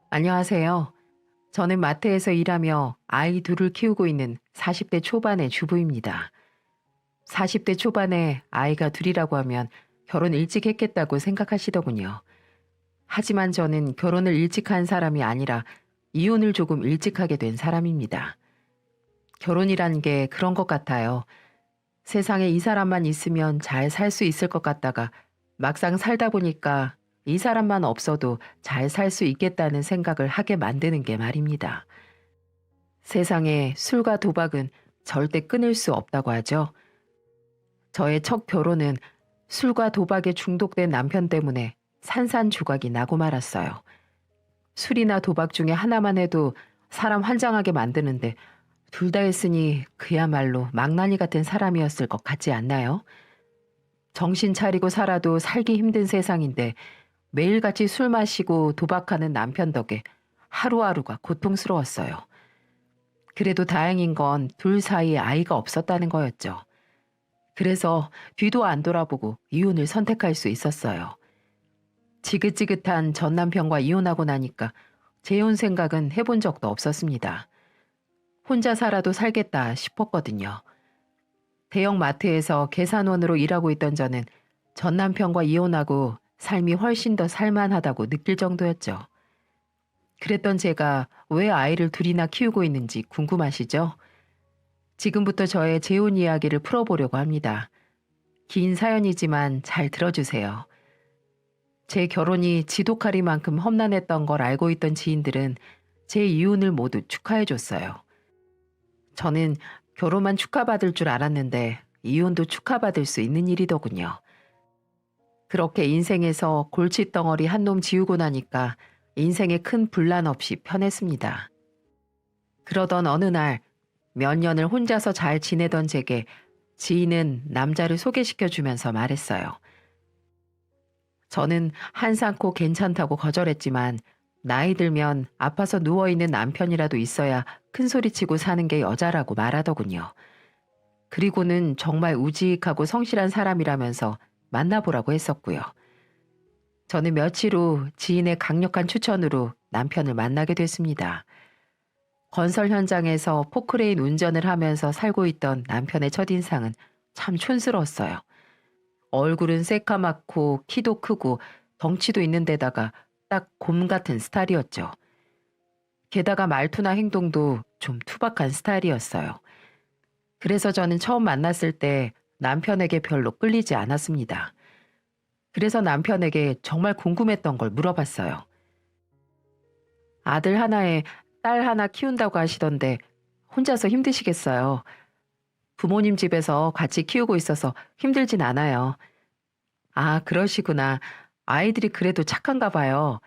안녕하세요. 저는 마트에서 일하며 아이 둘을 키우고 있는 40대 초반의 주부입니다. 40대 초반에 아이가 둘이라고 하면 결혼 일찍 했겠다고 생각하시더군요. 하지만 저는 결혼을 일찍 한 사람이 아니라 이혼을 조금 일찍 하게 된 사람입니다. 결혼이란 게 그런 것 같아요. 세상에 이 사람만 있으면 잘 살 수 있을 것 같다가 막상 살다 보니까 이 사람만 없어도 잘 살 수 있겠다는 생각을 하게 만드는 게 말입니다. 세상에 술과 도박은 절대 끊을 수 없다고 하죠. 저의 첫 결혼은 술과 도박에 중독된 남편 때문에 산산조각이 나고 말았어요. 술이나 도박 중에 하나만 해도 사람 환장하게 만드는데 둘 다 했으니 그야말로 망나니 같은 사람이었을 것 같지 않나요? 정신 차리고 살아도 살기 힘든 세상인데 매일같이 술 마시고 도박하는 남편 덕에 하루하루가 고통스러웠어요. 그래도 다행인 건 둘 사이에 아이가 없었다는 거였죠. 그래서 뒤도 안 돌아보고 이혼을 선택할 수 있었어요. 지긋지긋한 전 남편과 이혼하고 나니까 재혼 생각은 해본 적도 없었습니다. 혼자 살아도 살겠다 싶었거든요. 대형 마트에서 계산원으로 일하고 있던 저는 전 남편과 이혼하고 삶이 훨씬 더 살만하다고 느낄 정도였죠. 그랬던 제가 왜 아이를 둘이나 키우고 있는지 궁금하시죠? 지금부터 저의 재혼 이야기를 풀어보려고 합니다. 긴 사연이지만 잘 들어주세요. 제 결혼이 지독하리만큼 험난했던 걸 알고 있던 지인들은 제 이혼을 모두 축하해줬어요. 저는 결혼만 축하받을 줄 알았는데 이혼도 축하받을 수 있는 일이더군요. 그렇게 인생에서 골칫덩어리 한 놈 지우고 나니까 인생에 큰 분란 없이 편했습니다. 그러던 어느 날 몇 년을 혼자서 잘 지내던 제게 지인은 남자를 소개시켜주면서 말했어요. 저는 한산코 괜찮다고 거절했지만 나이 들면 아파서 누워있는 남편이라도 있어야 큰소리치고 사는 게 여자라고 말하더군요. 그리고는 정말 우직하고 성실한 사람이라면서 만나보라고 했었고요. 저는 며칠 후 지인의 강력한 추천으로 남편을 만나게 됐습니다. 건설 현장에서 포크레인 운전을 하면서 살고 있던 남편의 첫인상은 참 촌스러웠어요. 얼굴은 새까맣고 키도 크고 덩치도 있는 데다가 딱 곰 같은 스타일이었죠. 게다가 말투나 행동도 좀 투박한 스타일이었어요. 그래서 저는 처음 만났을 때 남편에게 별로 끌리지 않았습니다. 그래서 남편에게 정말 궁금했던 걸 물어봤어요. 아들 하나에 딸 하나 키운다고 하시던데 혼자서 힘드시겠어요? 부모님 집에서 같이 키우고 있어서 힘들진 않아요. 아, 그러시구나. 아이들이 그래도 착한가 봐요.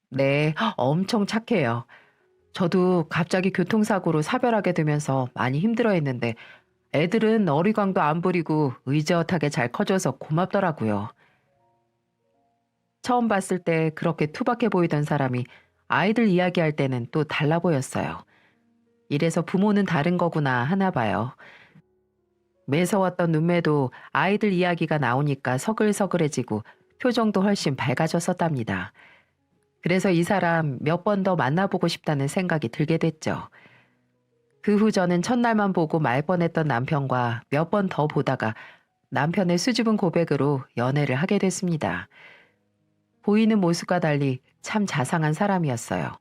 네, 엄청 착해요. 저도 갑자기 교통사고로 사별하게 되면서 많이 힘들어했는데 애들은 어리광도 안 부리고 의젓하게 잘 커져서 고맙더라고요. 처음 봤을 때 그렇게 투박해 보이던 사람이 아이들 이야기할 때는 또 달라 보였어요. 이래서 부모는 다른 거구나 하나 봐요. 매서웠던 눈매도 아이들 이야기가 나오니까 서글서글해지고 표정도 훨씬 밝아졌었답니다. 그래서 이 사람 몇 번 더 만나보고 싶다는 생각이 들게 됐죠. 그 후 저는 첫날만 보고 말 뻔했던 남편과 몇 번 더 보다가 남편의 수줍은 고백으로 연애를 하게 됐습니다. 보이는 모습과 달리 참 자상한 사람이었어요.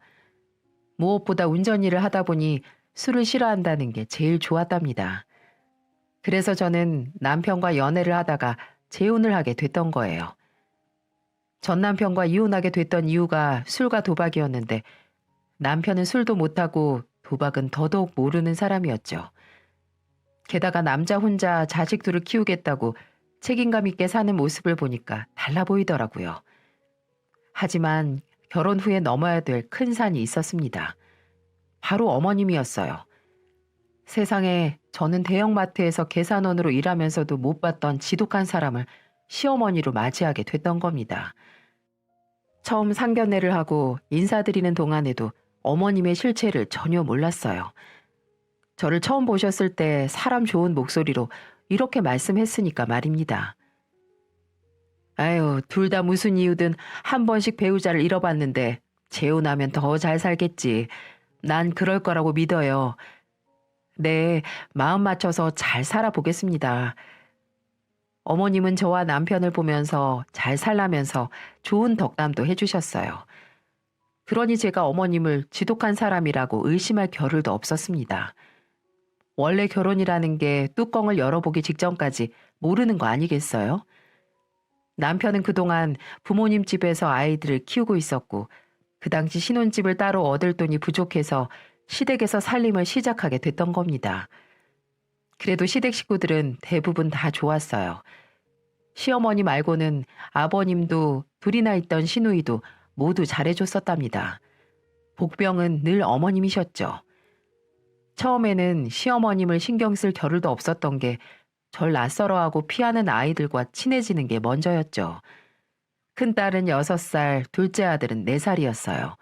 무엇보다 운전 일을 하다 보니 술을 싫어한다는 게 제일 좋았답니다. 그래서 저는 남편과 연애를 하다가 재혼을 하게 됐던 거예요. 전 남편과 이혼하게 됐던 이유가 술과 도박이었는데 남편은 술도 못하고 도박은 더더욱 모르는 사람이었죠. 게다가 남자 혼자 자식 둘을 키우겠다고 책임감 있게 사는 모습을 보니까 달라 보이더라고요. 하지만 결혼 후에 넘어야 될 큰 산이 있었습니다. 바로 어머님이었어요. 세상에 저는 대형마트에서 계산원으로 일하면서도 못 봤던 지독한 사람을 시어머니로 맞이하게 됐던 겁니다. 처음 상견례를 하고 인사드리는 동안에도 어머님의 실체를 전혀 몰랐어요. 저를 처음 보셨을 때 사람 좋은 목소리로 이렇게 말씀했으니까 말입니다. 아유, 둘 다 무슨 이유든 한 번씩 배우자를 잃어봤는데 재혼하면 더 잘 살겠지. 난 그럴 거라고 믿어요. 네, 마음 맞춰서 잘 살아보겠습니다. 어머님은 저와 남편을 보면서 잘 살라면서 좋은 덕담도 해주셨어요. 그러니 제가 어머님을 지독한 사람이라고 의심할 겨를도 없었습니다. 원래 결혼이라는 게 뚜껑을 열어보기 직전까지 모르는 거 아니겠어요? 남편은 그동안 부모님 집에서 아이들을 키우고 있었고 그 당시 신혼집을 따로 얻을 돈이 부족해서 시댁에서 살림을 시작하게 됐던 겁니다. 그래도 시댁 식구들은 대부분 다 좋았어요. 시어머니 말고는 아버님도 둘이나 있던 시누이도 모두 잘해줬었답니다. 복병은 늘 어머님이셨죠. 처음에는 시어머님을 신경 쓸 겨를도 없었던 게 절 낯설어하고 피하는 아이들과 친해지는 게 먼저였죠. 큰딸은 6살, 둘째 아들은 4살이었어요.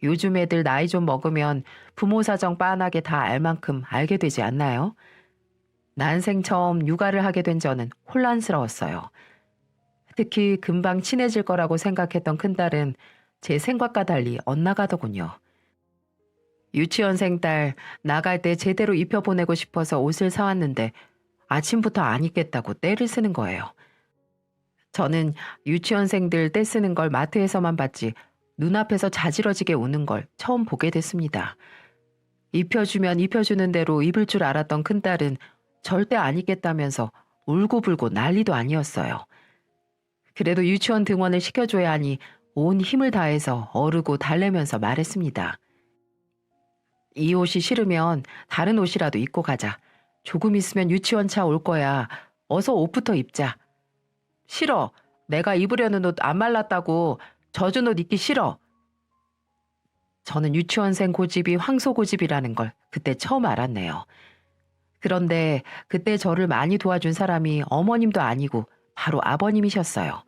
요즘 애들 나이 좀 먹으면 부모 사정 빤하게 다 알 만큼 알게 되지 않나요? 난생 처음 육아를 하게 된 저는 혼란스러웠어요. 특히 금방 친해질 거라고 생각했던 큰딸은 제 생각과 달리 엇나가더군요. 유치원생 딸 나갈 때 제대로 입혀보내고 싶어서 옷을 사왔는데 아침부터 안 입겠다고 떼를 쓰는 거예요. 저는 유치원생들 떼 쓰는 걸 마트에서만 봤지 눈앞에서 자지러지게 우는 걸 처음 보게 됐습니다. 입혀주면 입혀주는 대로 입을 줄 알았던 큰딸은 절대 안 입겠다면서 울고불고 난리도 아니었어요. 그래도 유치원 등원을 시켜줘야 하니 온 힘을 다해서 어르고 달래면서 말했습니다. 이 옷이 싫으면 다른 옷이라도 입고 가자. 조금 있으면 유치원 차 올 거야. 어서 옷부터 입자. 싫어. 내가 입으려는 옷 안 말랐다고. 젖은 옷 입기 싫어. 저는 유치원생 고집이 황소 고집이라는 걸 그때 처음 알았네요. 그런데 그때 저를 많이 도와준 사람이 어머님도 아니고 바로 아버님이셨어요.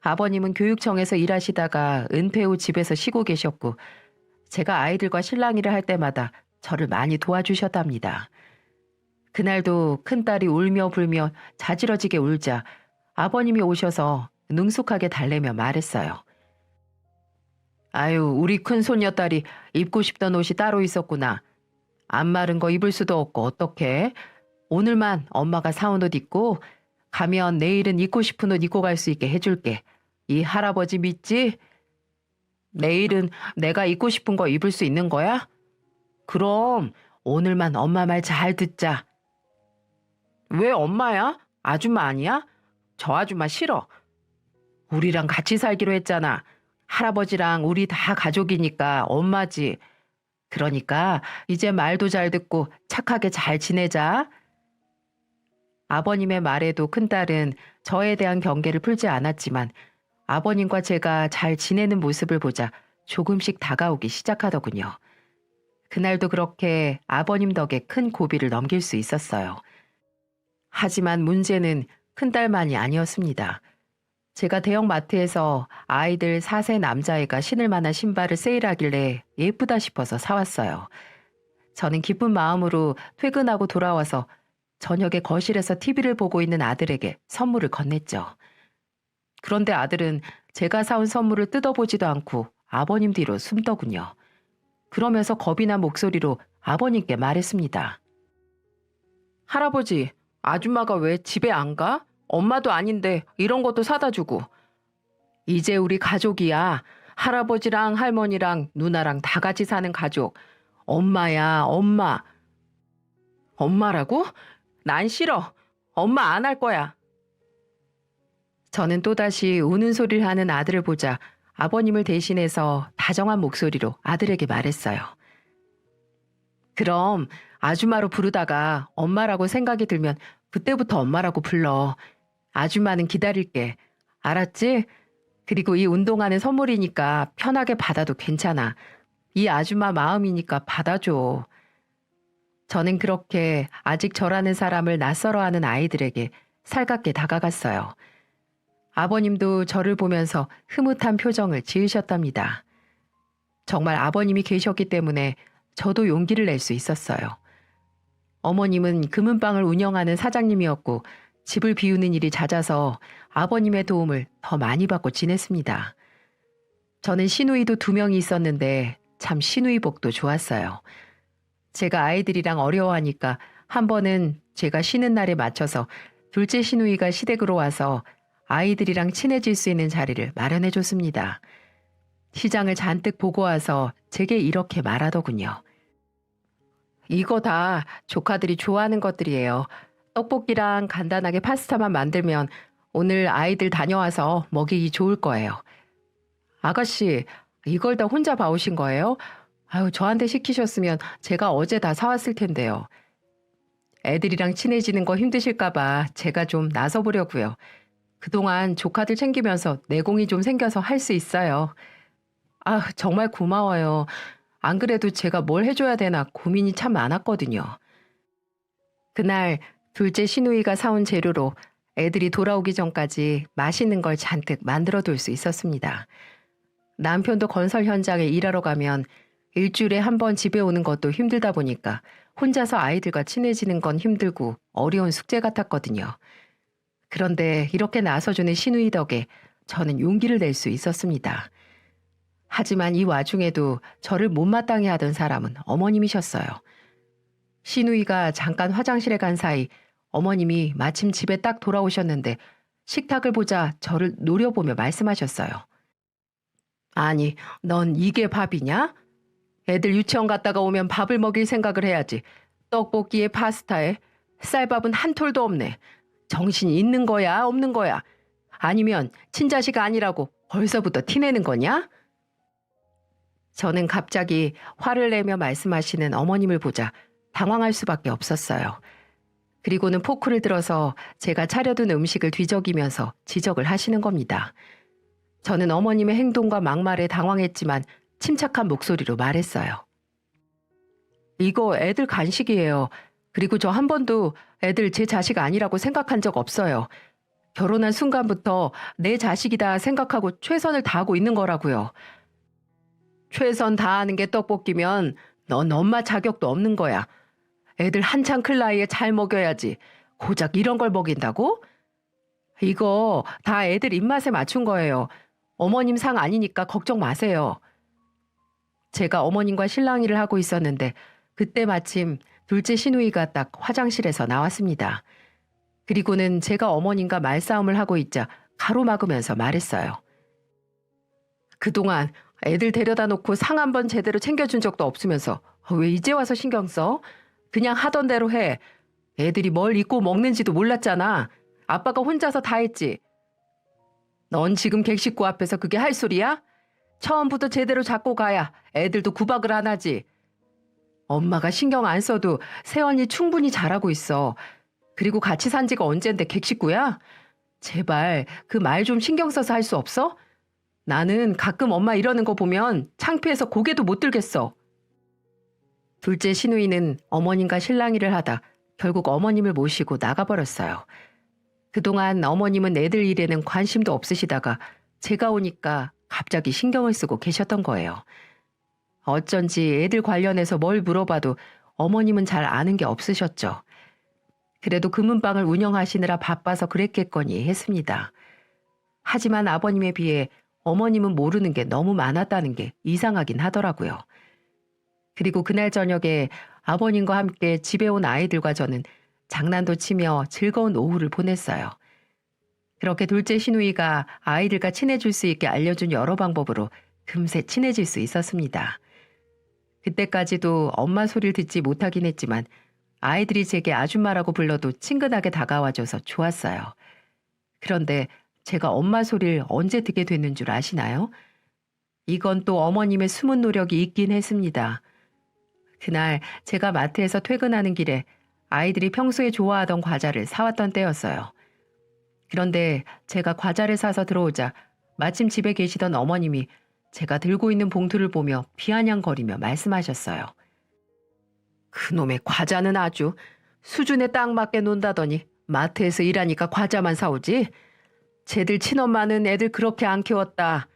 아버님은 교육청에서 일하시다가 은퇴 후 집에서 쉬고 계셨고 제가 아이들과 실랑이를 할 때마다 저를 많이 도와주셨답니다. 그날도 큰딸이 울며 불며 자지러지게 울자 아버님이 오셔서 능숙하게 달래며 말했어요. 아유, 우리 큰 손녀딸이 입고 싶던 옷이 따로 있었구나. 안 마른 거 입을 수도 없고 어떡해? 오늘만 엄마가 사온 옷 입고 가면 내일은 입고 싶은 옷 입고 갈 수 있게 해줄게. 이 할아버지 믿지? 내일은 내가 입고 싶은 거 입을 수 있는 거야? 그럼 오늘만 엄마 말 잘 듣자. 왜 엄마야? 아줌마 아니야? 저 아줌마 싫어. 우리랑 같이 살기로 했잖아. 할아버지랑 우리 다 가족이니까 엄마지. 그러니까 이제 말도 잘 듣고 착하게 잘 지내자. 아버님의 말에도 큰딸은 저에 대한 경계를 풀지 않았지만 아버님과 제가 잘 지내는 모습을 보자 조금씩 다가오기 시작하더군요. 그날도 그렇게 아버님 덕에 큰 고비를 넘길 수 있었어요. 하지만 문제는 큰딸만이 아니었습니다. 제가 대형마트에서 아이들 4세 남자애가 신을 만한 신발을 세일하길래 예쁘다 싶어서 사왔어요. 저는 기쁜 마음으로 퇴근하고 돌아와서 저녁에 거실에서 TV를 보고 있는 아들에게 선물을 건넸죠. 그런데 아들은 제가 사온 선물을 뜯어보지도 않고 아버님 뒤로 숨더군요. 그러면서 겁이 난 목소리로 아버님께 말했습니다. 할아버지, 아줌마가 왜 집에 안 가? 엄마도 아닌데 이런 것도 사다 주고. 이제 우리 가족이야. 할아버지랑 할머니랑 누나랑 다 같이 사는 가족. 엄마야, 엄마. 엄마라고? 난 싫어. 엄마 안 할 거야. 저는 또다시 우는 소리를 하는 아들을 보자 아버님을 대신해서 다정한 목소리로 아들에게 말했어요. 그럼 아줌마로 부르다가 엄마라고 생각이 들면 그때부터 엄마라고 불러. 아줌마는 기다릴게. 알았지? 그리고 이 운동화는 선물이니까 편하게 받아도 괜찮아. 이 아줌마 마음이니까 받아줘. 저는 그렇게 아직 저라는 사람을 낯설어하는 아이들에게 살갑게 다가갔어요. 아버님도 저를 보면서 흐뭇한 표정을 지으셨답니다. 정말 아버님이 계셨기 때문에 저도 용기를 낼 수 있었어요. 어머님은 금은방을 운영하는 사장님이었고 집을 비우는 일이 잦아서 아버님의 도움을 더 많이 받고 지냈습니다. 저는 시누이도 2명이 있었는데 참 시누이복도 좋았어요. 제가 아이들이랑 어려워하니까 한 번은 제가 쉬는 날에 맞춰서 둘째 시누이가 시댁으로 와서 아이들이랑 친해질 수 있는 자리를 마련해 줬습니다. 시장을 잔뜩 보고 와서 제게 이렇게 말하더군요. 이거 다 조카들이 좋아하는 것들이에요. 떡볶이랑 간단하게 파스타만 만들면 오늘 아이들 다녀와서 먹이기 좋을 거예요. 아가씨, 이걸 다 혼자 봐오신 거예요? 아유, 저한테 시키셨으면 제가 어제 다 사왔을 텐데요. 애들이랑 친해지는 거 힘드실까봐 제가 좀 나서보려고요. 그동안 조카들 챙기면서 내공이 좀 생겨서 할 수 있어요. 아, 정말 고마워요. 안 그래도 제가 뭘 해줘야 되나 고민이 참 많았거든요. 그날 둘째 시누이가 사온 재료로 애들이 돌아오기 전까지 맛있는 걸 잔뜩 만들어둘 수 있었습니다. 남편도 건설 현장에 일하러 가면 일주일에 한 번 집에 오는 것도 힘들다 보니까 혼자서 아이들과 친해지는 건 힘들고 어려운 숙제 같았거든요. 그런데 이렇게 나서주는 시누이 덕에 저는 용기를 낼 수 있었습니다. 하지만 이 와중에도 저를 못마땅해 하던 사람은 어머님이셨어요. 시누이가 잠깐 화장실에 간 사이 어머님이 마침 집에 딱 돌아오셨는데 식탁을 보자 저를 노려보며 말씀하셨어요. 아니, 넌 이게 밥이냐? 애들 유치원 갔다가 오면 밥을 먹일 생각을 해야지. 떡볶이에 파스타에 쌀밥은 한 톨도 없네. 정신이 있는 거야, 없는 거야? 아니면 친자식 아니라고 벌써부터 티내는 거냐? 저는 갑자기 화를 내며 말씀하시는 어머님을 보자 당황할 수밖에 없었어요. 그리고는 포크를 들어서 제가 차려둔 음식을 뒤적이면서 지적을 하시는 겁니다. 저는 어머님의 행동과 막말에 당황했지만 침착한 목소리로 말했어요. 이거 애들 간식이에요. 그리고 저 한 번도 애들 제 자식 아니라고 생각한 적 없어요. 결혼한 순간부터 내 자식이다 생각하고 최선을 다하고 있는 거라고요. 최선 다하는 게 떡볶이면 넌 엄마 자격도 없는 거야. 애들 한창 클 나이에 잘 먹여야지. 고작 이런 걸 먹인다고? 이거 다 애들 입맛에 맞춘 거예요. 어머님 상 아니니까 걱정 마세요. 제가 어머님과 실랑이를 하고 있었는데 그때 마침 둘째 시누이가 딱 화장실에서 나왔습니다. 그리고는 제가 어머님과 말싸움을 하고 있자 가로막으면서 말했어요. 그동안 애들 데려다 놓고 상 한 번 제대로 챙겨준 적도 없으면서 왜 이제 와서 신경 써? 그냥 하던 대로 해. 애들이 뭘 입고 먹는지도 몰랐잖아. 아빠가 혼자서 다 했지. 넌 지금 객식구 앞에서 그게 할 소리야? 처음부터 제대로 잡고 가야 애들도 구박을 안 하지. 엄마가 신경 안 써도 새언니 충분히 잘하고 있어. 그리고 같이 산 지가 언젠데 객식구야? 제발 그 말 좀 신경 써서 할 수 없어? 나는 가끔 엄마 이러는 거 보면 창피해서 고개도 못 들겠어. 둘째 시누이는 어머님과 실랑이를 하다 결국 어머님을 모시고 나가버렸어요. 그동안 어머님은 애들 일에는 관심도 없으시다가 제가 오니까 갑자기 신경을 쓰고 계셨던 거예요. 어쩐지 애들 관련해서 뭘 물어봐도 어머님은 잘 아는 게 없으셨죠. 그래도 금은방을 운영하시느라 바빠서 그랬겠거니 했습니다. 하지만 아버님에 비해 어머님은 모르는 게 너무 많았다는 게 이상하긴 하더라고요. 그리고 그날 저녁에 아버님과 함께 집에 온 아이들과 저는 장난도 치며 즐거운 오후를 보냈어요. 그렇게 둘째 시누이가 아이들과 친해질 수 있게 알려준 여러 방법으로 금세 친해질 수 있었습니다. 그때까지도 엄마 소리를 듣지 못하긴 했지만 아이들이 제게 아줌마라고 불러도 친근하게 다가와줘서 좋았어요. 그런데 제가 엄마 소리를 언제 듣게 됐는 줄 아시나요? 이건 또 어머님의 숨은 노력이 있긴 했습니다. 그날 제가 마트에서 퇴근하는 길에 아이들이 평소에 좋아하던 과자를 사왔던 때였어요. 그런데 제가 과자를 사서 들어오자 마침 집에 계시던 어머님이 제가 들고 있는 봉투를 보며 비아냥거리며 말씀하셨어요. 그놈의 과자는 아주 수준에 딱 맞게 논다더니 마트에서 일하니까 과자만 사오지? 쟤들 친엄마는 애들 그렇게 안 키웠다.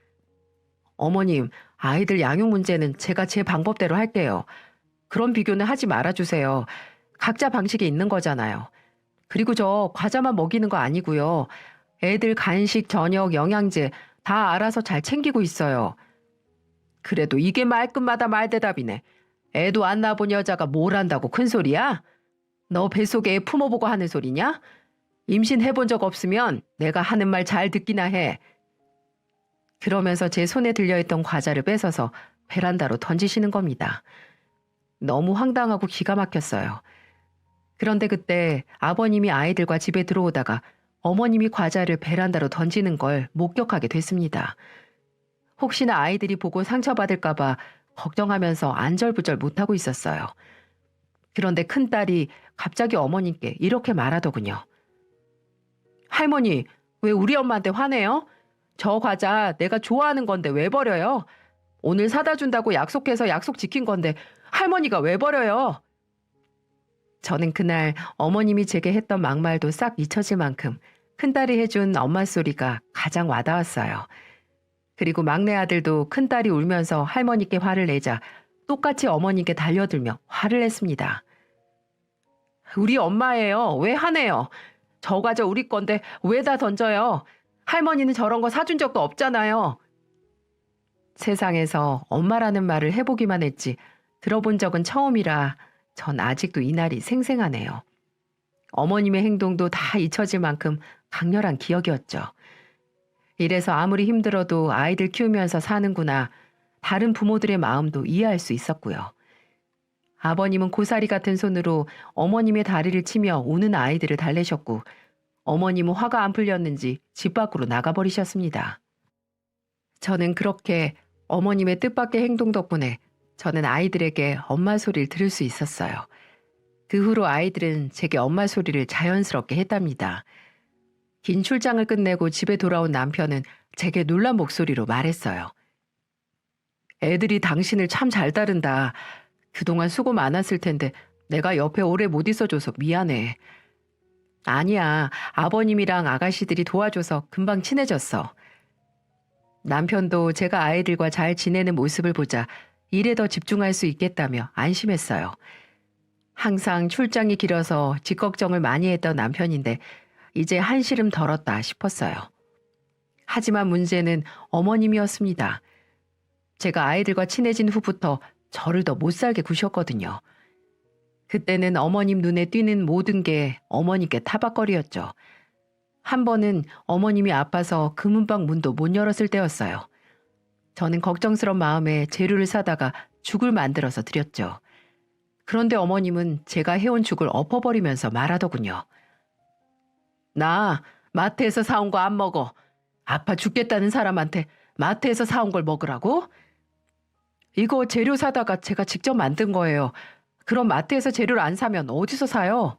어머님, 아이들 양육 문제는 제가 제 방법대로 할게요. 그런 비교는 하지 말아주세요. 각자 방식이 있는 거잖아요. 그리고 저 과자만 먹이는 거 아니고요. 애들 간식, 저녁, 영양제 다 알아서 잘 챙기고 있어요. 그래도 이게 말끝마다 말대답이네. 애도 안 낳아본 여자가 뭘 안다고 큰 소리야? 너 뱃속에 애 품어보고 하는 소리냐? 임신해본 적 없으면 내가 하는 말 잘 듣기나 해. 그러면서 제 손에 들려있던 과자를 뺏어서 베란다로 던지시는 겁니다. 너무 황당하고 기가 막혔어요. 그런데 그때 아버님이 아이들과 집에 들어오다가 어머님이 과자를 베란다로 던지는 걸 목격하게 됐습니다. 혹시나 아이들이 보고 상처받을까봐 걱정하면서 안절부절 못하고 있었어요. 그런데 큰딸이 갑자기 어머님께 이렇게 말하더군요. 할머니, 왜 우리 엄마한테 화내요? 저 과자 내가 좋아하는 건데 왜 버려요? 오늘 사다 준다고 약속해서 약속 지킨 건데 할머니가 왜 버려요? 저는 그날 어머님이 제게 했던 막말도 싹 잊혀질 만큼 큰딸이 해준 엄마 소리가 가장 와닿았어요. 그리고 막내 아들도 큰딸이 울면서 할머니께 화를 내자 똑같이 어머니께 달려들며 화를 냈습니다. 우리 엄마예요. 왜 화내요? 저 과자 우리 건데 왜 다 던져요? 할머니는 저런 거 사준 적도 없잖아요. 세상에서 엄마라는 말을 해보기만 했지 들어본 적은 처음이라 전 아직도 이 날이 생생하네요. 어머님의 행동도 다 잊혀질 만큼 강렬한 기억이었죠. 이래서 아무리 힘들어도 아이들 키우면서 사는구나. 다른 부모들의 마음도 이해할 수 있었고요. 아버님은 고사리 같은 손으로 어머님의 다리를 치며 우는 아이들을 달래셨고 어머님은 화가 안 풀렸는지 집 밖으로 나가버리셨습니다. 저는 그렇게 어머님의 뜻밖의 행동 덕분에 저는 아이들에게 엄마 소리를 들을 수 있었어요. 그 후로 아이들은 제게 엄마 소리를 자연스럽게 했답니다. 긴 출장을 끝내고 집에 돌아온 남편은 제게 놀란 목소리로 말했어요. 애들이 당신을 참 잘 따른다. 그동안 수고 많았을 텐데 내가 옆에 오래 못 있어줘서 미안해. 아니야. 아버님이랑 아가씨들이 도와줘서 금방 친해졌어. 남편도 제가 아이들과 잘 지내는 모습을 보자 일에 더 집중할 수 있겠다며 안심했어요. 항상 출장이 길어서 집 걱정을 많이 했던 남편인데 이제 한시름 덜었다 싶었어요. 하지만 문제는 어머님이었습니다. 제가 아이들과 친해진 후부터 저를 더 못살게 구셨거든요. 그때는 어머님 눈에 띄는 모든 게 어머니께 타박거리였죠. 한 번은 어머님이 아파서 금은방 문도 못 열었을 때였어요. 저는 걱정스러운 마음에 재료를 사다가 죽을 만들어서 드렸죠. 그런데 어머님은 제가 해온 죽을 엎어버리면서 말하더군요. 나 마트에서 사온 거 안 먹어. 아파 죽겠다는 사람한테 마트에서 사온 걸 먹으라고? 이거 재료 사다가 제가 직접 만든 거예요. 그럼 마트에서 재료를 안 사면 어디서 사요?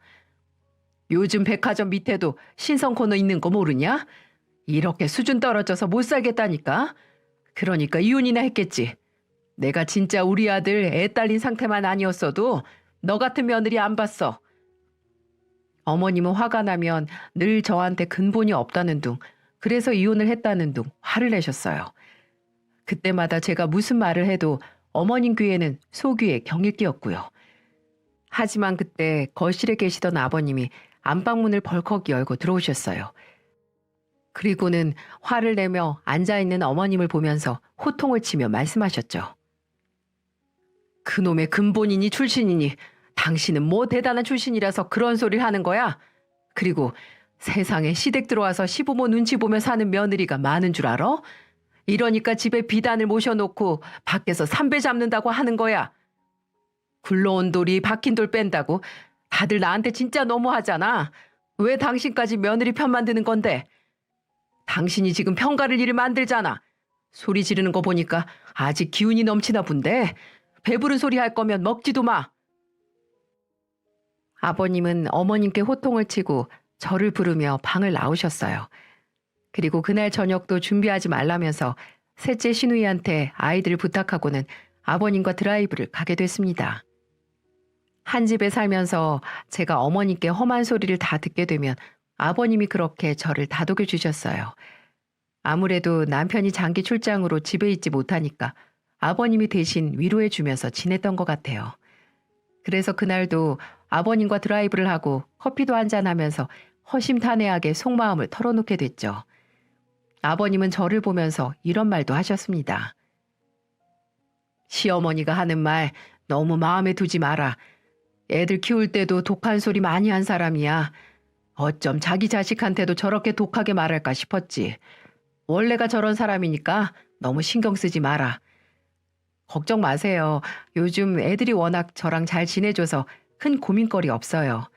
요즘 백화점 밑에도 신선 코너 있는 거 모르냐? 이렇게 수준 떨어져서 못 살겠다니까. 그러니까 이혼이나 했겠지. 내가 진짜 우리 아들 애 딸린 상태만 아니었어도 너 같은 며느리 안 봤어. 어머님은 화가 나면 늘 저한테 근본이 없다는 둥, 그래서 이혼을 했다는 둥 화를 내셨어요. 그때마다 제가 무슨 말을 해도 어머님 귀에는 소귀의 경일기였고요. 하지만 그때 거실에 계시던 아버님이 안방문을 벌컥 열고 들어오셨어요. 그리고는 화를 내며 앉아있는 어머님을 보면서 호통을 치며 말씀하셨죠. 그놈의 근본이니 출신이니 당신은 뭐 대단한 출신이라서 그런 소리를 하는 거야? 그리고 세상에 시댁 들어와서 시부모 눈치 보며 사는 며느리가 많은 줄 알아? 이러니까 집에 비단을 모셔놓고 밖에서 삼배 잡는다고 하는 거야. 굴러온 돌이 박힌 돌 뺀다고 다들 나한테 진짜 너무하잖아. 왜 당신까지 며느리 편 만드는 건데? 당신이 지금 편가를 일을 만들잖아. 소리 지르는 거 보니까 아직 기운이 넘치나 본데 배부른 소리 할 거면 먹지도 마. 아버님은 어머님께 호통을 치고 저를 부르며 방을 나오셨어요. 그리고 그날 저녁도 준비하지 말라면서 셋째 신우이한테 아이들을 부탁하고는 아버님과 드라이브를 가게 됐습니다. 한 집에 살면서 제가 어머님께 험한 소리를 다 듣게 되면 아버님이 그렇게 저를 다독여 주셨어요. 아무래도 남편이 장기 출장으로 집에 있지 못하니까 아버님이 대신 위로해 주면서 지냈던 것 같아요. 그래서 그날도 아버님과 드라이브를 하고 커피도 한잔하면서 허심탄회하게 속마음을 털어놓게 됐죠. 아버님은 저를 보면서 이런 말도 하셨습니다. 시어머니가 하는 말 너무 마음에 두지 마라. 애들 키울 때도 독한 소리 많이 한 사람이야. 어쩜 자기 자식한테도 저렇게 독하게 말할까 싶었지. 원래가 저런 사람이니까 너무 신경 쓰지 마라. 걱정 마세요. 요즘 애들이 워낙 저랑 잘 지내줘서 큰 고민거리 없어요.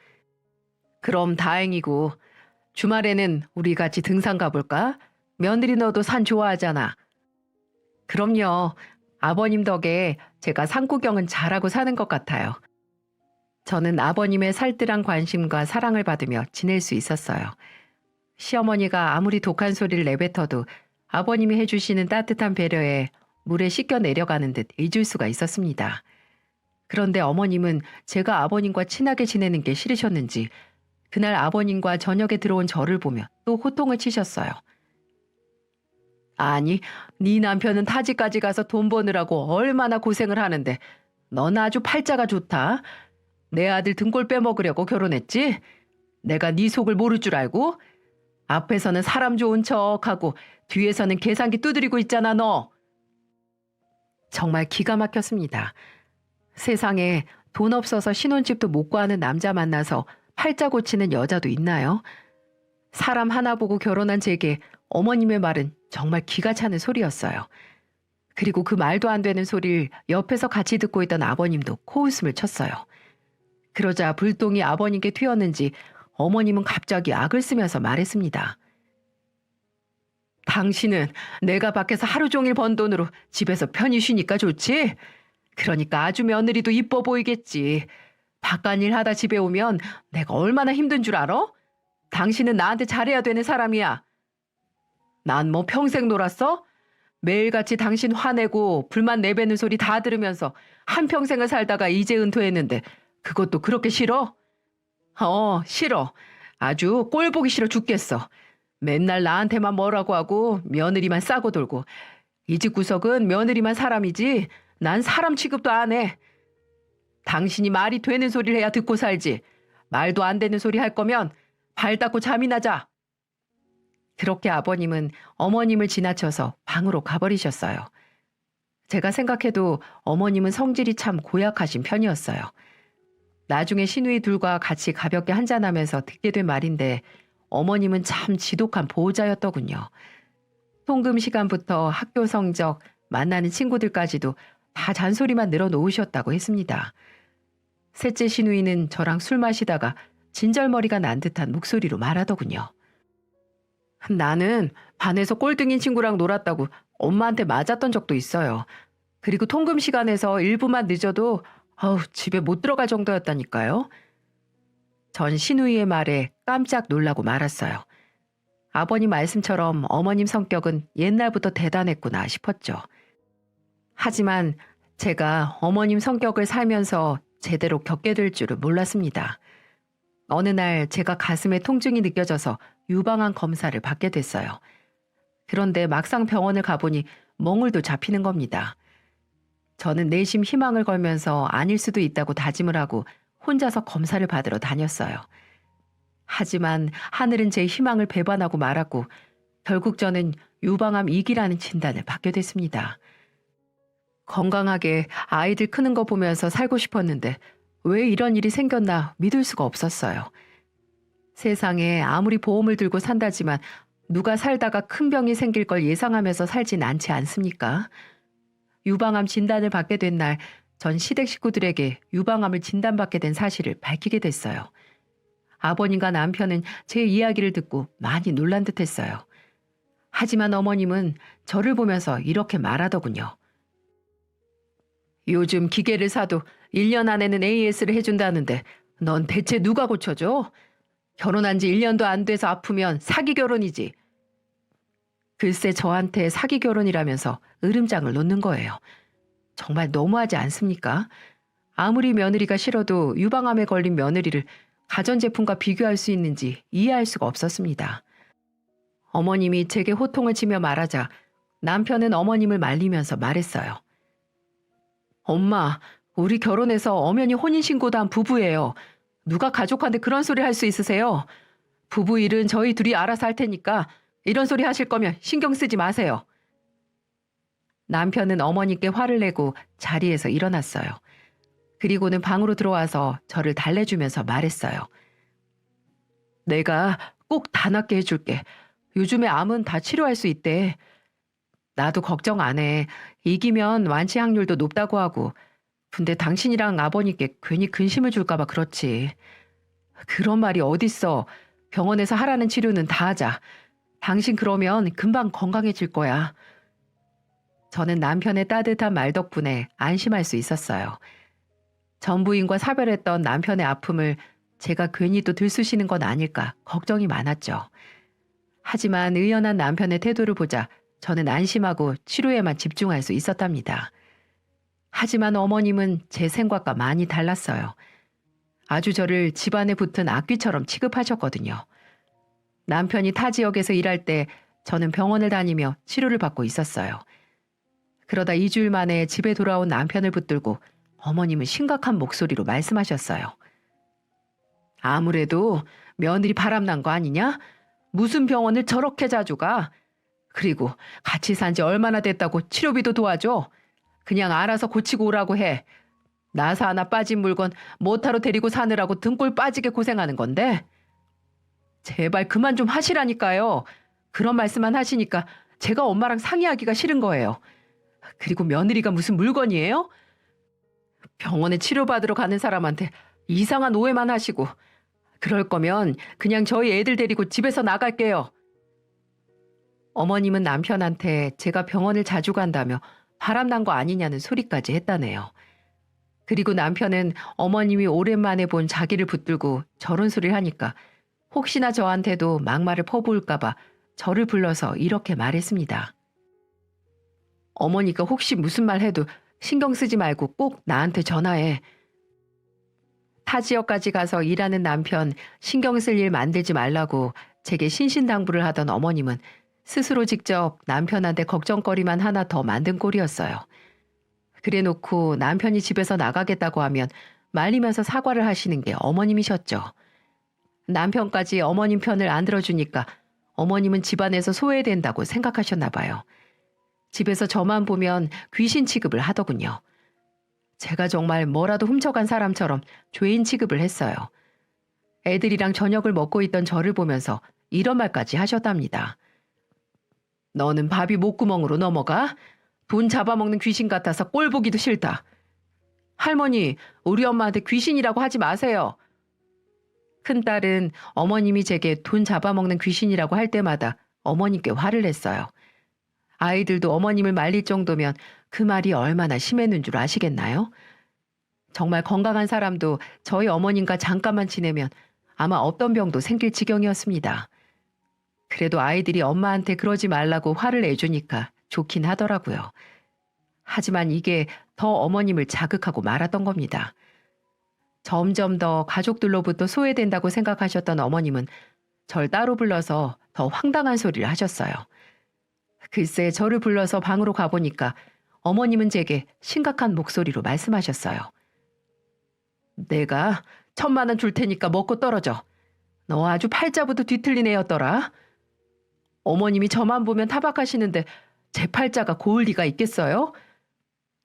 그럼 다행이고, 주말에는 우리 같이 등산 가볼까? 며느리 너도 산 좋아하잖아. 그럼요. 아버님 덕에 제가 산 구경은 잘하고 사는 것 같아요. 저는 아버님의 살뜰한 관심과 사랑을 받으며 지낼 수 있었어요. 시어머니가 아무리 독한 소리를 내뱉어도 아버님이 해주시는 따뜻한 배려에 물에 씻겨 내려가는 듯 잊을 수가 있었습니다. 그런데 어머님은 제가 아버님과 친하게 지내는 게 싫으셨는지 그날 아버님과 저녁에 들어온 저를 보며 또 호통을 치셨어요. 아니, 네 남편은 타지까지 가서 돈 버느라고 얼마나 고생을 하는데 넌 아주 팔자가 좋다. 내 아들 등골 빼먹으려고 결혼했지? 내가 네 속을 모를 줄 알고? 앞에서는 사람 좋은 척하고 뒤에서는 계산기 두드리고 있잖아 너. 정말 기가 막혔습니다. 세상에 돈 없어서 신혼집도 못 구하는 남자 만나서 팔자 고치는 여자도 있나요? 사람 하나 보고 결혼한 제게 어머님의 말은 정말 기가 차는 소리였어요. 그리고 그 말도 안 되는 소리를 옆에서 같이 듣고 있던 아버님도 코웃음을 쳤어요. 그러자 불똥이 아버님께 튀었는지 어머님은 갑자기 악을 쓰면서 말했습니다. 당신은 내가 밖에서 하루 종일 번 돈으로 집에서 편히 쉬니까 좋지? 그러니까 아주 며느리도 이뻐 보이겠지. 바깥일 하다 집에 오면 내가 얼마나 힘든 줄 알아? 당신은 나한테 잘해야 되는 사람이야. 난 뭐 평생 놀았어? 매일같이 당신 화내고 불만 내뱉는 소리 다 들으면서 한평생을 살다가 이제 은퇴했는데 그것도 그렇게 싫어? 싫어. 아주 꼴 보기 싫어 죽겠어. 맨날 나한테만 뭐라고 하고 며느리만 싸고 돌고. 이 집 구석은 며느리만 사람이지 난 사람 취급도 안 해. 당신이 말이 되는 소리를 해야 듣고 살지. 말도 안 되는 소리 할 거면 발 닦고 잠이나 자. 그렇게 아버님은 어머님을 지나쳐서 방으로 가버리셨어요. 제가 생각해도 어머님은 성질이 참 고약하신 편이었어요. 나중에 시누이 둘과 같이 가볍게 한잔하면서 듣게 된 말인데 어머님은 참 지독한 보호자였더군요. 통금 시간부터 학교 성적, 만나는 친구들까지도 다 잔소리만 늘어놓으셨다고 했습니다. 셋째 시누이는 저랑 술 마시다가 진절머리가 난 듯한 목소리로 말하더군요. 나는 반에서 꼴등인 친구랑 놀았다고 엄마한테 맞았던 적도 있어요. 그리고 통금 시간에서 1분만 늦어도 집에 못 들어갈 정도였다니까요. 전 시누이의 말에 깜짝 놀라고 말았어요. 아버님 말씀처럼 어머님 성격은 옛날부터 대단했구나 싶었죠. 하지만 제가 어머님 성격을 살면서 제대로 겪게 될 줄은 몰랐습니다. 어느 날 제가 가슴에 통증이 느껴져서 유방암 검사를 받게 됐어요. 그런데 막상 병원을 가보니 멍울도 잡히는 겁니다. 저는 내심 희망을 걸면서 아닐 수도 있다고 다짐을 하고 혼자서 검사를 받으러 다녔어요. 하지만 하늘은 제 희망을 배반하고 말았고 결국 저는 유방암 2기라는 진단을 받게 됐습니다. 건강하게 아이들 크는 거 보면서 살고 싶었는데 왜 이런 일이 생겼나 믿을 수가 없었어요. 세상에 아무리 보험을 들고 산다지만 누가 살다가 큰 병이 생길 걸 예상하면서 살진 않지 않습니까? 유방암 진단을 받게 된 날 전 시댁 식구들에게 유방암을 진단받게 된 사실을 밝히게 됐어요. 아버님과 남편은 제 이야기를 듣고 많이 놀란 듯했어요. 하지만 어머님은 저를 보면서 이렇게 말하더군요. 요즘 기계를 사도 1년 안에는 AS를 해준다는데 넌 대체 누가 고쳐줘? 결혼한 지 1년도 안 돼서 아프면 사기 결혼이지. 글쎄 저한테 사기 결혼이라면서 으름장을 놓는 거예요. 정말 너무하지 않습니까? 아무리 며느리가 싫어도 유방암에 걸린 며느리를 가전제품과 비교할 수 있는지 이해할 수가 없었습니다. 어머님이 제게 호통을 치며 말하자 남편은 어머님을 말리면서 말했어요. 엄마, 우리 결혼해서 엄연히 혼인신고도 한 부부예요. 누가 가족한테 그런 소리 할 수 있으세요? 부부 일은 저희 둘이 알아서 할 테니까 이런 소리 하실 거면 신경 쓰지 마세요. 남편은 어머니께 화를 내고 자리에서 일어났어요. 그리고는 방으로 들어와서 저를 달래주면서 말했어요. 내가 꼭 다 낫게 해줄게. 요즘에 암은 다 치료할 수 있대. 나도 걱정 안 해. 이기면 완치 확률도 높다고 하고. 근데 당신이랑 아버님께 괜히 근심을 줄까 봐 그렇지. 그런 말이 어딨어. 병원에서 하라는 치료는 다 하자. 당신 그러면 금방 건강해질 거야. 저는 남편의 따뜻한 말 덕분에 안심할 수 있었어요. 전부인과 사별했던 남편의 아픔을 제가 괜히 또 들쑤시는 건 아닐까 걱정이 많았죠. 하지만 의연한 남편의 태도를 보자 저는 안심하고 치료에만 집중할 수 있었답니다. 하지만 어머님은 제 생각과 많이 달랐어요. 아주 저를 집안에 붙은 악귀처럼 취급하셨거든요. 남편이 타 지역에서 일할 때 저는 병원을 다니며 치료를 받고 있었어요. 그러다 2주일 만에 집에 돌아온 남편을 붙들고 어머님은 심각한 목소리로 말씀하셨어요. 아무래도 며느리 바람난 거 아니냐? 무슨 병원을 저렇게 자주 가? 그리고 같이 산 지 얼마나 됐다고 치료비도 도와줘? 그냥 알아서 고치고 오라고 해. 나사 하나 빠진 물건 모타로 데리고 사느라고 등골 빠지게 고생하는 건데. 제발 그만 좀 하시라니까요. 그런 말씀만 하시니까 제가 엄마랑 상의하기가 싫은 거예요. 그리고 며느리가 무슨 물건이에요? 병원에 치료받으러 가는 사람한테 이상한 오해만 하시고 그럴 거면 그냥 저희 애들 데리고 집에서 나갈게요. 어머님은 남편한테 제가 병원을 자주 간다며 바람난 거 아니냐는 소리까지 했다네요. 그리고 남편은 어머님이 오랜만에 본 자기를 붙들고 저런 소리를 하니까 혹시나 저한테도 막말을 퍼부을까 봐 저를 불러서 이렇게 말했습니다. 어머니가 혹시 무슨 말 해도 신경 쓰지 말고 꼭 나한테 전화해. 타 지역까지 가서 일하는 남편 신경 쓸 일 만들지 말라고 제게 신신당부를 하던 어머님은 스스로 직접 남편한테 걱정거리만 하나 더 만든 꼴이었어요. 그래놓고 남편이 집에서 나가겠다고 하면 말리면서 사과를 하시는 게 어머님이셨죠. 남편까지 어머님 편을 안 들어주니까 어머님은 집안에서 소외된다고 생각하셨나 봐요. 집에서 저만 보면 귀신 취급을 하더군요. 제가 정말 뭐라도 훔쳐간 사람처럼 죄인 취급을 했어요. 애들이랑 저녁을 먹고 있던 저를 보면서 이런 말까지 하셨답니다. 너는 밥이 목구멍으로 넘어가? 돈 잡아먹는 귀신 같아서 꼴 보기도 싫다. 할머니, 우리 엄마한테 귀신이라고 하지 마세요. 큰딸은 어머님이 제게 돈 잡아먹는 귀신이라고 할 때마다 어머님께 화를 냈어요. 아이들도 어머님을 말릴 정도면 그 말이 얼마나 심했는 줄 아시겠나요? 정말 건강한 사람도 저희 어머님과 잠깐만 지내면 아마 없던 병도 생길 지경이었습니다. 그래도 아이들이 엄마한테 그러지 말라고 화를 내주니까 좋긴 하더라고요. 하지만 이게 더 어머님을 자극하고 말았던 겁니다. 점점 더 가족들로부터 소외된다고 생각하셨던 어머님은 절 따로 불러서 더 황당한 소리를 하셨어요. 글쎄 저를 불러서 방으로 가보니까 어머님은 제게 심각한 목소리로 말씀하셨어요. 내가 1,000만 원 줄 테니까 먹고 떨어져. 너 아주 팔자부터 뒤틀린 애였더라. 어머님이 저만 보면 타박하시는데 제 팔자가 고울 리가 있겠어요?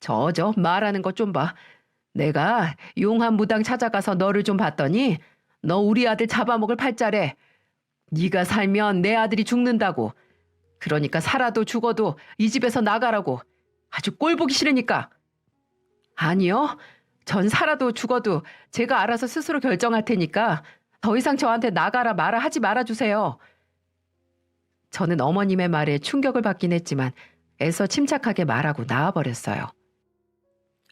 저 말하는 것 좀 봐. 내가 용한 무당 찾아가서 너를 좀 봤더니 너 우리 아들 잡아먹을 팔자래. 네가 살면 내 아들이 죽는다고. 그러니까 살아도 죽어도 이 집에서 나가라고. 아주 꼴 보기 싫으니까. 아니요. 전 살아도 죽어도 제가 알아서 스스로 결정할 테니까 더 이상 저한테 나가라 마라 하지 말아주세요. 저는 어머님의 말에 충격을 받긴 했지만 애써 침착하게 말하고 나와버렸어요.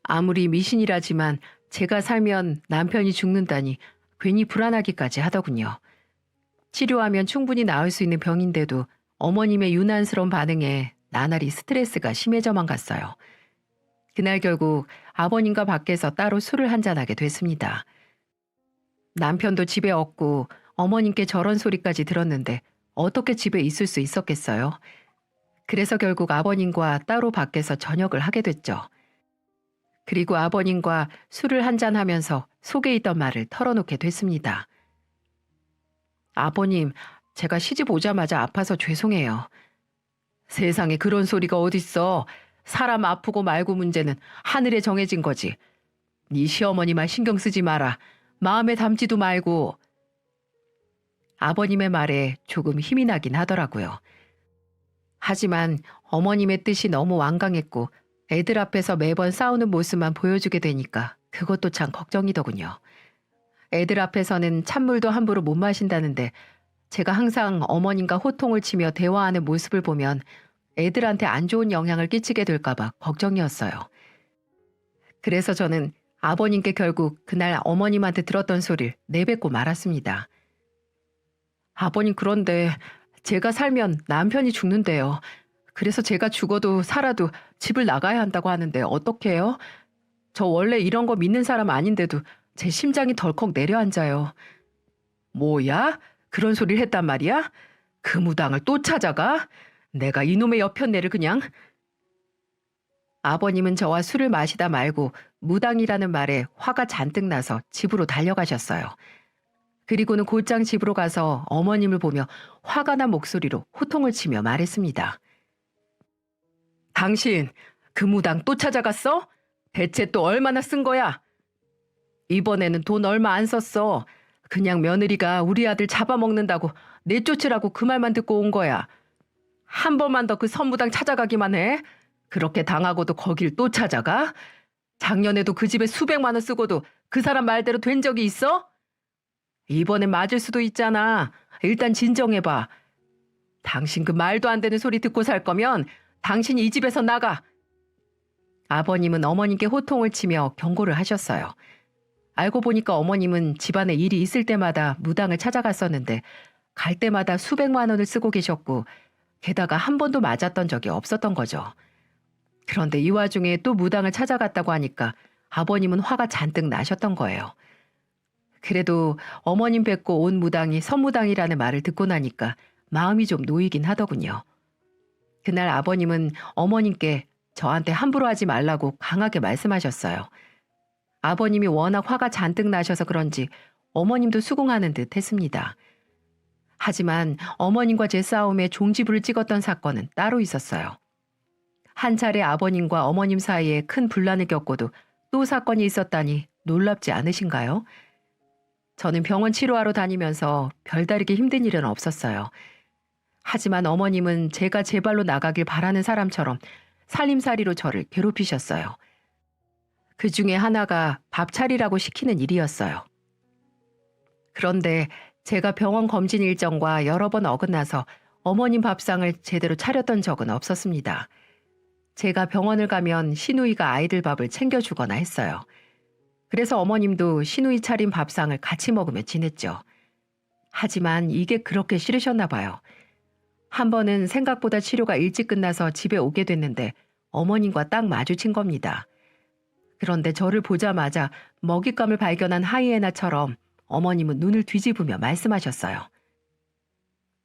아무리 미신이라지만 제가 살면 남편이 죽는다니 괜히 불안하기까지 하더군요. 치료하면 충분히 나을 수 있는 병인데도 어머님의 유난스러운 반응에 나날이 스트레스가 심해져만 갔어요. 그날 결국 아버님과 밖에서 따로 술을 한잔하게 됐습니다. 남편도 집에 없고 어머님께 저런 소리까지 들었는데 어떻게 집에 있을 수 있었겠어요? 그래서 결국 아버님과 따로 밖에서 저녁을 하게 됐죠. 그리고 아버님과 술을 한잔하면서 속에 있던 말을 털어놓게 됐습니다. 아버님, 제가 시집 오자마자 아파서 죄송해요. 세상에 그런 소리가 어딨어. 사람 아프고 말고 문제는 하늘에 정해진 거지. 네 시어머니 말 신경 쓰지 마라. 마음에 담지도 말고. 아버님의 말에 조금 힘이 나긴 하더라고요. 하지만 어머님의 뜻이 너무 완강했고 애들 앞에서 매번 싸우는 모습만 보여주게 되니까 그것도 참 걱정이더군요. 애들 앞에서는 찬물도 함부로 못 마신다는데 제가 항상 어머님과 호통을 치며 대화하는 모습을 보면 애들한테 안 좋은 영향을 끼치게 될까봐 걱정이었어요. 그래서 저는 아버님께 결국 그날 어머님한테 들었던 소리를 내뱉고 말았습니다. 아버님, 그런데 제가 살면 남편이 죽는데요. 그래서 제가 죽어도 살아도 집을 나가야 한다고 하는데 어떡해요? 저 원래 이런 거 믿는 사람 아닌데도 제 심장이 덜컥 내려앉아요. 뭐야? 그런 소리를 했단 말이야? 그 무당을 또 찾아가? 내가 이놈의 여편네를 그냥... 아버님은 저와 술을 마시다 말고 무당이라는 말에 화가 잔뜩 나서 집으로 달려가셨어요. 그리고는 곧장 집으로 가서 어머님을 보며 화가 난 목소리로 호통을 치며 말했습니다. 당신 그 무당 또 찾아갔어? 대체 또 얼마나 쓴 거야? 이번에는 돈 얼마 안 썼어. 그냥 며느리가 우리 아들 잡아먹는다고 내쫓으라고 그 말만 듣고 온 거야. 한 번만 더 그 선무당 찾아가기만 해. 그렇게 당하고도 거길 또 찾아가? 작년에도 그 집에 수백만 원 쓰고도 그 사람 말대로 된 적이 있어? 이번엔 맞을 수도 있잖아. 일단 진정해봐. 당신 그 말도 안 되는 소리 듣고 살 거면 당신이 이 집에서 나가. 아버님은 어머님께 호통을 치며 경고를 하셨어요. 알고 보니까 어머님은 집안에 일이 있을 때마다 무당을 찾아갔었는데 갈 때마다 수백만 원을 쓰고 계셨고 게다가 한 번도 맞았던 적이 없었던 거죠. 그런데 이 와중에 또 무당을 찾아갔다고 하니까 아버님은 화가 잔뜩 나셨던 거예요. 그래도 어머님 뵙고 온 무당이 선무당이라는 말을 듣고 나니까 마음이 좀 놓이긴 하더군요. 그날 아버님은 어머님께 저한테 함부로 하지 말라고 강하게 말씀하셨어요. 아버님이 워낙 화가 잔뜩 나셔서 그런지 어머님도 수긍하는 듯 했습니다. 하지만 어머님과 제 싸움에 종지부를 찍었던 사건은 따로 있었어요. 한 차례 아버님과 어머님 사이에 큰 분란을 겪고도 또 사건이 있었다니 놀랍지 않으신가요? 저는 병원 치료하러 다니면서 별다르게 힘든 일은 없었어요. 하지만 어머님은 제가 제 발로 나가길 바라는 사람처럼 살림살이로 저를 괴롭히셨어요. 그 중에 하나가 밥 차리라고 시키는 일이었어요. 그런데 제가 병원 검진 일정과 여러 번 어긋나서 어머님 밥상을 제대로 차렸던 적은 없었습니다. 제가 병원을 가면 시누이가 아이들 밥을 챙겨주거나 했어요. 그래서 어머님도 시누이 차린 밥상을 같이 먹으며 지냈죠. 하지만 이게 그렇게 싫으셨나 봐요. 한 번은 생각보다 치료가 일찍 끝나서 집에 오게 됐는데 어머님과 딱 마주친 겁니다. 그런데 저를 보자마자 먹잇감을 발견한 하이에나처럼 어머님은 눈을 뒤집으며 말씀하셨어요.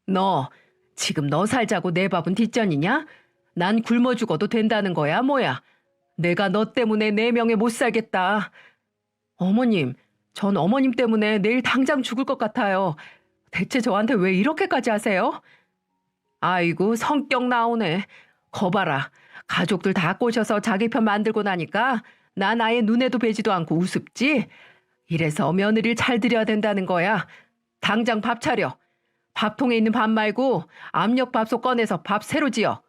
너 지금 너 살자고 내 밥은 뒷전이냐? 난 굶어 죽어도 된다는 거야 뭐야? 내가 너 때문에 내 명예 못 살겠다. 어머님, 전 어머님 때문에 내일 당장 죽을 것 같아요. 대체 저한테 왜 이렇게까지 하세요? 아이고 성격 나오네. 거봐라. 가족들 다 꼬셔서 자기 편 만들고 나니까 난 아예 눈에도 뵈지도 않고 우습지? 이래서 며느리를 잘 들여야 된다는 거야. 당장 밥 차려. 밥통에 있는 밥 말고 압력밥솥 꺼내서 밥 새로 지어.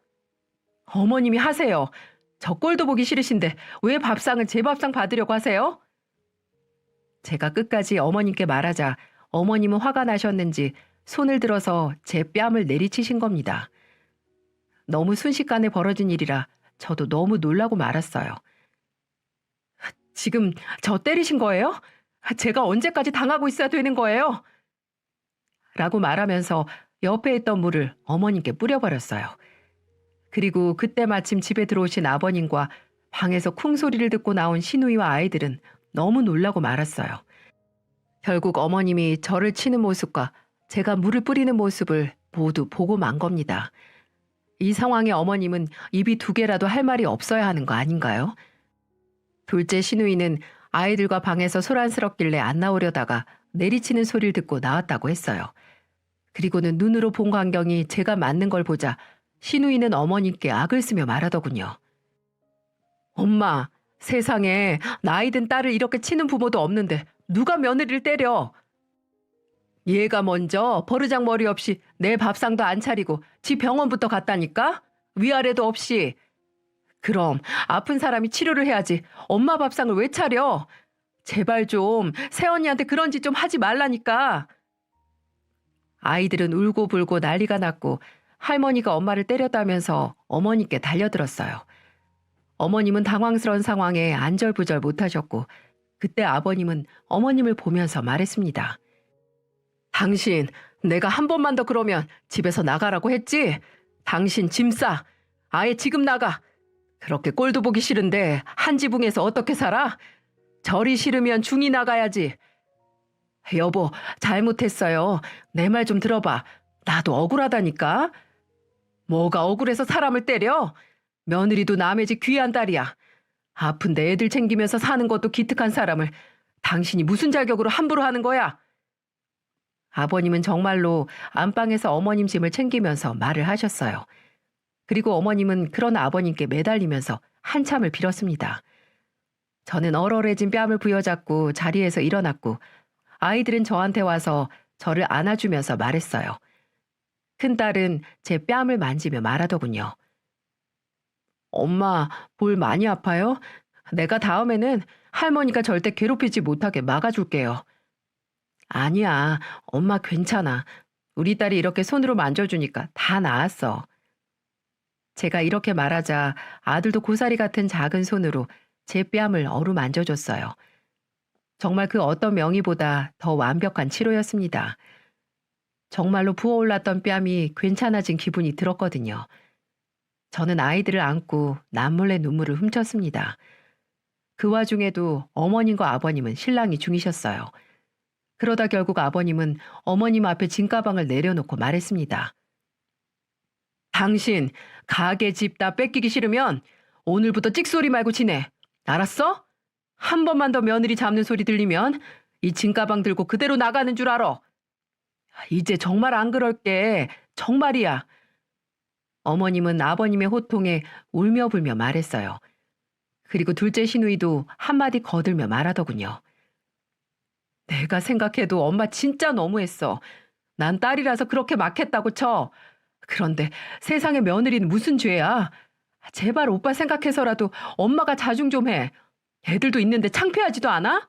어머님이 하세요. 저 꼴도 보기 싫으신데 왜 밥상을 제 밥상 받으려고 하세요? 제가 끝까지 어머님께 말하자 어머님은 화가 나셨는지 손을 들어서 제 뺨을 내리치신 겁니다. 너무 순식간에 벌어진 일이라 저도 너무 놀라고 말았어요. 지금 저 때리신 거예요? 제가 언제까지 당하고 있어야 되는 거예요? 라고 말하면서 옆에 있던 물을 어머님께 뿌려버렸어요. 그리고 그때 마침 집에 들어오신 아버님과 방에서 쿵 소리를 듣고 나온 시누이와 아이들은 너무 놀라고 말았어요. 결국 어머님이 저를 치는 모습과 제가 물을 뿌리는 모습을 모두 보고 만 겁니다. 이 상황에 어머님은 입이 두 개라도 할 말이 없어야 하는 거 아닌가요? 둘째 시누이는 아이들과 방에서 소란스럽길래 안 나오려다가 내리치는 소리를 듣고 나왔다고 했어요. 그리고는 눈으로 본 광경이 제가 맞는 걸 보자 시누이는 어머님께 악을 쓰며 말하더군요. 엄마, 세상에 나이 든 딸을 이렇게 치는 부모도 없는데 누가 며느리를 때려? 얘가 먼저 버르장머리 없이 내 밥상도 안 차리고 지 병원부터 갔다니까? 위아래도 없이. 그럼 아픈 사람이 치료를 해야지 엄마 밥상을 왜 차려? 제발 좀 새언니한테 그런 짓 좀 하지 말라니까. 아이들은 울고불고 난리가 났고 할머니가 엄마를 때렸다면서 어머니께 달려들었어요. 어머님은 당황스러운 상황에 안절부절 못하셨고 그때 아버님은 어머님을 보면서 말했습니다. 당신, 내가 한 번만 더 그러면 집에서 나가라고 했지? 당신 짐 싸. 아예 지금 나가. 그렇게 꼴도 보기 싫은데 한 지붕에서 어떻게 살아? 절이 싫으면 중이 나가야지. 여보, 잘못했어요. 내 말 좀 들어봐. 나도 억울하다니까. 뭐가 억울해서 사람을 때려? 며느리도 남의 집 귀한 딸이야. 아픈데 애들 챙기면서 사는 것도 기특한 사람을 당신이 무슨 자격으로 함부로 하는 거야? 아버님은 정말로 안방에서 어머님 짐을 챙기면서 말을 하셨어요. 그리고 어머님은 그런 아버님께 매달리면서 한참을 빌었습니다. 저는 얼얼해진 뺨을 부여잡고 자리에서 일어났고 아이들은 저한테 와서 저를 안아주면서 말했어요. 큰딸은 제 뺨을 만지며 말하더군요. 엄마, 볼 많이 아파요? 내가 다음에는 할머니가 절대 괴롭히지 못하게 막아줄게요. 아니야, 엄마 괜찮아. 우리 딸이 이렇게 손으로 만져주니까 다 나았어. 제가 이렇게 말하자 아들도 고사리 같은 작은 손으로 제 뺨을 어루만져줬어요. 정말 그 어떤 명의보다 더 완벽한 치료였습니다. 정말로 부어올랐던 뺨이 괜찮아진 기분이 들었거든요. 저는 아이들을 안고 남몰래 눈물을 훔쳤습니다. 그 와중에도 어머님과 아버님은 실랑이 중이셨어요. 그러다 결국 아버님은 어머님 앞에 짐가방을 내려놓고 말했습니다. 당신 가게 집 다 뺏기기 싫으면 오늘부터 찍소리 말고 지내. 알았어? 한 번만 더 며느리 잡는 소리 들리면 이 짐가방 들고 그대로 나가는 줄 알아. 이제 정말 안 그럴게. 정말이야. 어머님은 아버님의 호통에 울며불며 말했어요. 그리고 둘째 시누이도 한마디 거들며 말하더군요. 내가 생각해도 엄마 진짜 너무했어. 난 딸이라서 그렇게 막 했다고 쳐. 그런데 세상에 며느리는 무슨 죄야? 제발 오빠 생각해서라도 엄마가 자중 좀 해. 애들도 있는데 창피하지도 않아?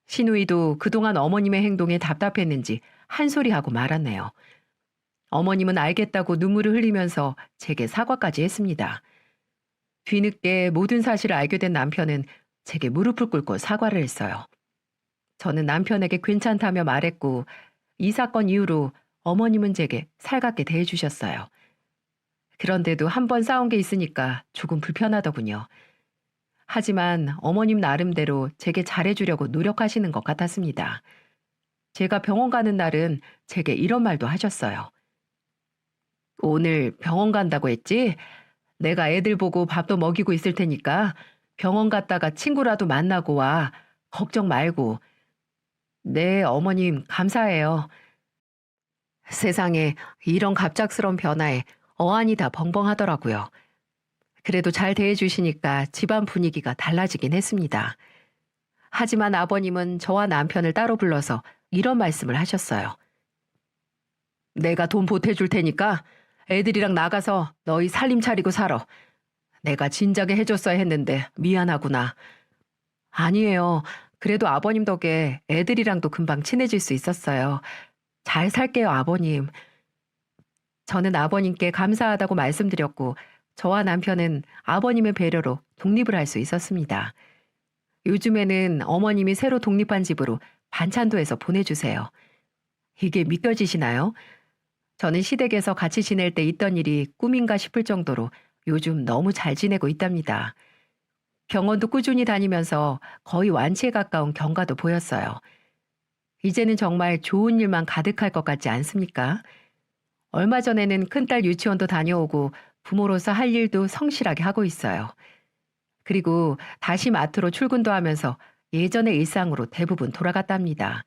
시누이도 그동안 어머님의 행동에 답답했는지 한 소리하고 말았네요. 어머님은 알겠다고 눈물을 흘리면서 제게 사과까지 했습니다. 뒤늦게 모든 사실을 알게 된 남편은 제게 무릎을 꿇고 사과를 했어요. 저는 남편에게 괜찮다며 말했고 이 사건 이후로 어머님은 제게 살갑게 대해주셨어요. 그런데도 한 번 싸운 게 있으니까 조금 불편하더군요. 하지만 어머님 나름대로 제게 잘해주려고 노력하시는 것 같았습니다. 제가 병원 가는 날은 제게 이런 말도 하셨어요. 오늘 병원 간다고 했지? 내가 애들 보고 밥도 먹이고 있을 테니까 병원 갔다가 친구라도 만나고 와. 걱정 말고. 네, 어머님 감사해요. 세상에 이런 갑작스러운 변화에 어안이 다 벙벙하더라고요. 그래도 잘 대해주시니까 집안 분위기가 달라지긴 했습니다. 하지만 아버님은 저와 남편을 따로 불러서 이런 말씀을 하셨어요. 내가 돈 보태줄 테니까 애들이랑 나가서 너희 살림 차리고 살아. 내가 진작에 해줬어야 했는데 미안하구나. 아니에요. 그래도 아버님 덕에 애들이랑도 금방 친해질 수 있었어요. 잘 살게요, 아버님. 저는 아버님께 감사하다고 말씀드렸고 저와 남편은 아버님의 배려로 독립을 할 수 있었습니다. 요즘에는 어머님이 새로 독립한 집으로 반찬도 해서 보내주세요. 이게 믿겨지시나요? 저는 시댁에서 같이 지낼 때 있던 일이 꿈인가 싶을 정도로 요즘 너무 잘 지내고 있답니다. 병원도 꾸준히 다니면서 거의 완치에 가까운 경과도 보였어요. 이제는 정말 좋은 일만 가득할 것 같지 않습니까? 얼마 전에는 큰딸 유치원도 다녀오고 부모로서 할 일도 성실하게 하고 있어요. 그리고 다시 마트로 출근도 하면서 예전의 일상으로 대부분 돌아갔답니다.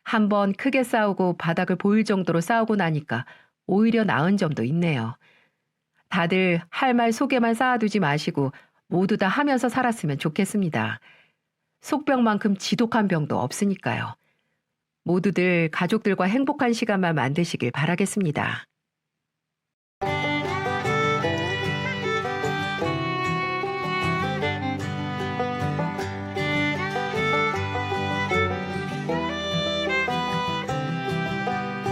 한번 크게 싸우고 바닥을 보일 정도로 싸우고 나니까 오히려 나은 점도 있네요. 다들 할 말 속에만 쌓아두지 마시고 모두 다 하면서 살았으면 좋겠습니다. 속병만큼 지독한 병도 없으니까요. 모두들 가족들과 행복한 시간만 만드시길 바라겠습니다.